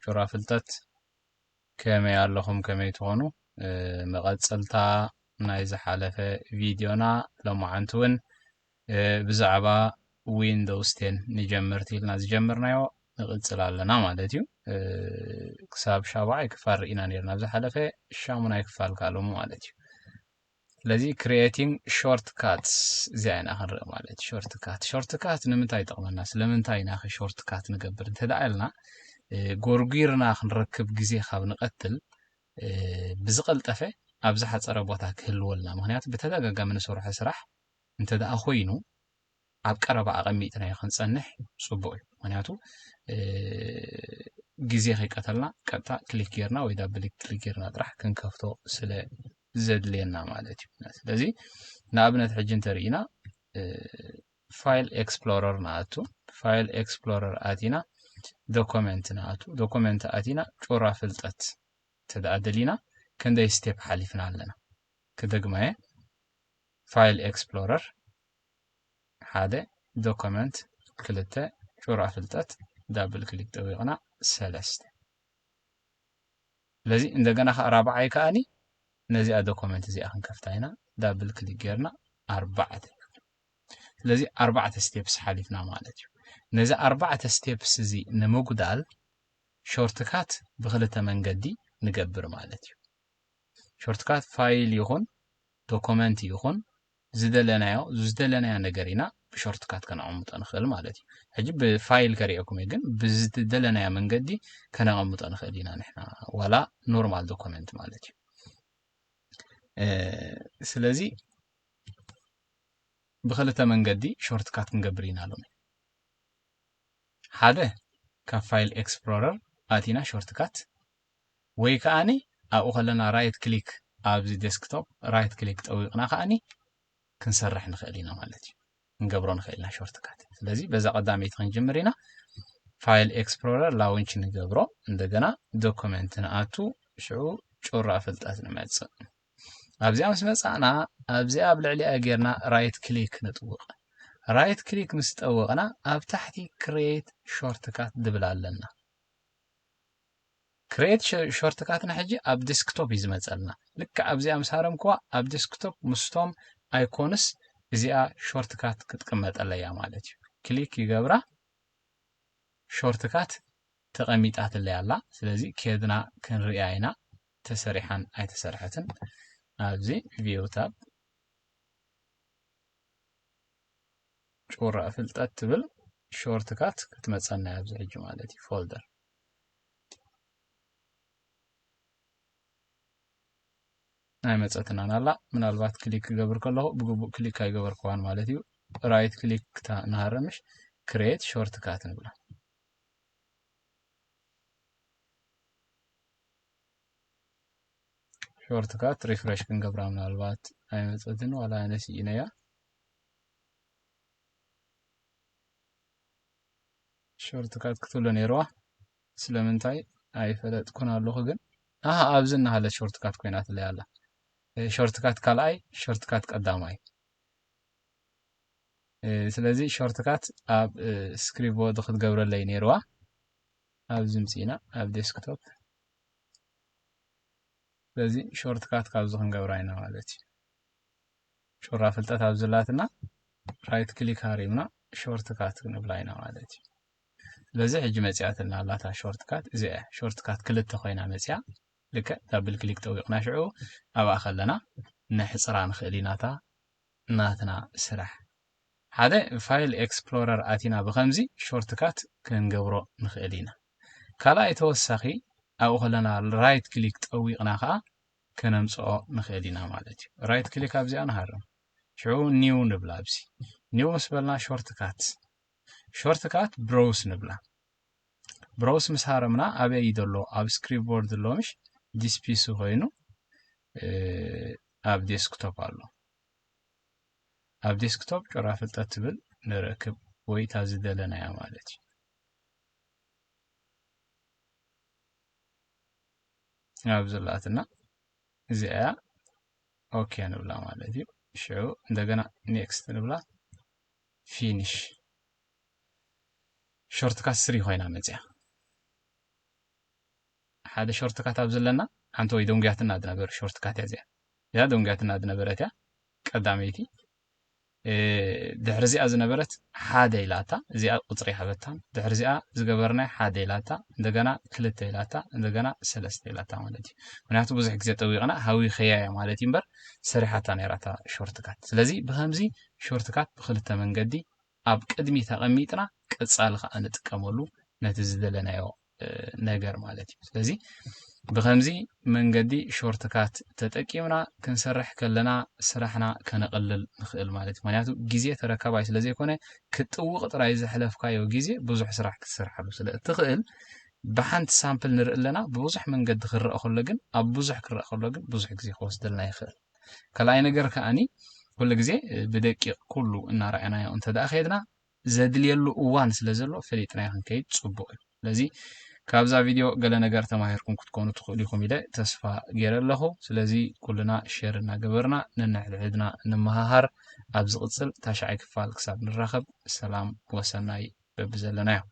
ጩራ ፍልጠት ከመይ ኣለኹም ከመይ ትኾኑ መቐፀልታ ናይ ዝሓለፈ ቪድዮና ሎማዓንቲ እውን ብዛዕባ ዊንዶውስ 10 ንጀምርቲ ኢልና ዝጀመርናዮ ንቕፅል ኣለና ማለት እዩ ክሳብ 7ይ ክፋል ርኢና ነርና ዝሓለፈ 8ይ ክፋል ካሎሙ ማለት እዩ ስለዚ creating shortcuts ዚኣይና ክንርኢ ማለት shortcut ንምንታይ ይጠቕመና ስለምንታይ ኢና shortcut ንገብር እንተዳኣልና ጎርጊርና ክንረክብ ግዜ ካብ ንቐትል ብዝቐልጠፈ ኣብ ዝሓፀረ ቦታ ክህልወልና ምክንያቱ ብተደጋጋሚ ንሰርሖ ስራሕ እንተዳኣ ኮይኑ ኣብ ቀረባ ኣቐሚጥና ክንፀንሕ ጽቡቕ እዩ ምክንያቱ ግዜ ከይቀተልና ቀጥታ ክሊክ ጌርና ወይ ዳብል ክሊክ ጌርና ጥራሕ ክንከፍቶ ስለ ዘድልየና ማለት እዩ ስለዚ ንኣብነት ሕጂ እንተሪኢና ፋይል ኤክስፕሎረር ናኣቱ ፋይል ኤክስፕሎረር ኣቲና ዶክመንት ናኣቱ ዶክመንት ኣቲና ጩራ ፍልጠት ተደኣደሊና ክንደይ ስቴፕ ሓሊፍና ኣለና ክደግመየ ፋይል ኤክስፕሎረር ሓደ ዶክመንት ክልተ ጩራ ፍልጠት ዳብል ክሊክ ጠዊቕና ሰለስተ ስለዚ እንደገና ራብዓይ ከኣኒ ነዚኣ ዶክመንት እዚኣ ክንከፍታ ኢና ዳብል ክሊክ ጌርና 4 ስለዚ 4 ስቴፕስ ሓሊፍና ማለት እዩ ነዚ 4 ስቴፕስ እዚ ንምጉዳል ሾርትካት ብክልተ መንገዲ ንገብር ማለት እዩ ሾርትካት ፋይል ይኹን ዶክመንት ይኹን ዝደለናዮ ነገር ኢና ብሾርትካት ከነቐምጦ ንኽእል ማለት እዩ ሕጂ ብፋይል ከሪአኩም ግን ብዝደለናዮ መንገዲ ከነቐምጦ ንኽእል ኢና ንሕና ዋላ ኖርማል ዶክመንት ማለት እዩ ስለዚ ብክልተ መንገዲ ሾርትካት ክንገብር ኢና ሎሚ ሓደ ካብ ፋይል ኤክስፕሎረር ኣቲና ሾርትካት ወይ ከኣኒ ኣብኡ ከለና ራይት ክሊክ ኣብዚ ዴስክቶፕ ራይት ክሊክ ጠዊቕና ከኣኒ ክንሰርሕ ንኽእል ኢና ማለት እዩ ክንገብሮ ንኽእል ኢና ሾርትካት ስለዚ በዛ ቀዳመይቲ ክንጅምር ኢና ፋይል ኤክስፕሎረር ላውንች ንገብሮ እንደገና ዶክመንት ንኣቱ ሽዑ ጩራ ፍልጠት ንመጽእ ኣብዚኣ ምስ መጻእና ኣብዚኣ ኣብ ልዕሊኣ ጌርና ራይት ክሊክ ንጥውቕ ራይት ክሊክ ምስ ጠወቕና ኣብ ታሕቲ ክሬት ሾርትካት ድብል ኣለና ክሬት ሾርትካትና ሕጂ ኣብ ዴስክቶፕ እዩ ዝመፀልና ልክዕ ኣብዚኣ ምስ ሃረምክዋ ኣብ ዴስክቶፕ ምስቶም ኣይኮንስ እዚኣ ሾርትካት ክትቅመጠለያ ማለት እዩ ክሊክ ይገብራ ሾርትካት ተቐሚጣትለያ ኣላ ስለዚ ከድና ክንሪኣ ኢና ተሰሪሓን ኣይተሰርሐትን ኣብዚ ቪው ታብ ጩራ ፍልጠት ትብል ሾርትካት ክትመፀና ኣብዚ ሕጂ ማለት እዩ ፎልደር ናይ መፀትና ናላ ምናልባት ክሊክ ክገብር ከለኹ ብግቡእ ክሊክ ኣይገበርክዋን ማለት እዩ ራይት ክሊክ ንሃርምሽ ክሬት ሾርትካት ንብላ ሾርትካት ሪፍሬሽ ክንገብራ ምናልባት ኣይመፀትን ዋላ ነሲኢነያ ሾርትካት ክትብሎ ነይርዋ ስለምንታይ ኣይፈለጥኩን ኣለኹ ግን ኣብዚ እናሃለት ሾርትካት ኮይናትለያ ኣላ ሾርትካት ካልኣይ ሾርትካት ቀዳማይ ስለዚ ሾርትካት ኣብ ስክሪፕቦርድ ክትገብረለይ ነይርዋ ኣብዚ ምፂና ኣብ ዴስክቶፕ ስለዚ ሾርትካት ካብዚ ክንገብራ ኢና ማለት እዩ ጩራ ፍልጠት ኣብ ዘላትና ራይት ክሊክ ሃሪምና ሾርትካት ክንብላ ኢና ማለት እዩ ስለዚ ሕጂ መፅያትና ኣላታ ሾርትካት እዚኣ ሾርትካት ክልተ ኮይና መፅያ ልክዕ ዳብል ክሊክ ጠዊቕና ሽዑ ኣብኣ ከለና ነሕፅራ ንኽእል ኢናታ ናትና ስራሕ ሓደ ፋይል ኤክስፕሎረር ኣቲና ብከምዚ ሾርትካት ክንገብሮ ንኽእል ኢና ካልኣይ ተወሳኺ ኣብኡ ከለና ራይት ክሊክ ጠዊቕና ከዓ ከነምፅኦ ንኽእል ኢና ማለት እዩ ራይት ክሊክ ኣብዚኣ ንሃርም ሽዑ ኒው ንብላ ኣብዚ ኒው ምስ በልና ሾርትካት ብሮውስ ንብላ ብሮውስ ምስ ሃረምና ኣበይ እዩ ዘሎ ኣብ ስክሪፕቦርድ ዘሎ ምሽ ዲስፒስ ኮይኑ ኣብ ዴስክቶፕ ኣሎ ኣብ ዴስክቶፕ ጩራ ፍልጠት ትብል ንረክብ ወይ እታ ዝደለናያ ማለት እዩ ኣብ ዘላትና እዚኣ ኦኬ ንብላ ማለት እዩ ሽዑ እንደገና ኔክስት ንብላ ፊኒሽ ሾርትካት 3 ኮይና መፅያ حدا شورت كات أبزلنا عنتو يدون جاتنا دنبر شورت كات يزيا يا دون جاتنا دنبرت يا قداميتي دحرزي أزنبرت حادي لاتا زي قطري حبتان دحرزي زجبرنا حادي لاتا دجنا كلتي لاتا دجنا سلستي لاتا مالتي ونحتو بزح جزء طويقنا هاوي خيايا مالتي مبر سريحة نيراتا شورت كات لذي بخمزي شورت كات بخلت من قدي أب قدمي تقميتنا كتصالخ أنا تكملو نتزدلنا يو نجار مالتي لذي بخمزي من قدي شورت كات تتأكيمنا كنسرح كلنا سرحنا كنقلل نخيل مالتي معناته جزية تركباي سلازي يكونه كتوقت رايز حلف كايو جزية بوزح سرح كتسرح له سلا تخيل بحنت سامبل نرق لنا بوزح من قد خرق خلقن أب بوزح كرق خلقن بوزح جزية خوص دلنا يخيل كلاي نجار كأني كل جزية بدك كله إن رأينا يا أنت دا أخيدنا زاد لي له وان سلازلو فليتنا يهن كيد صبوي لذي كابزا فيديو قال نجار تماهركم كتكونوا تخليكم إلى تصفى غير له سلازي كلنا شيرنا جبرنا ننحل عدنا نمهار أبز قصل تشعيك فالك ساب نرخب السلام وسناي ببزلنا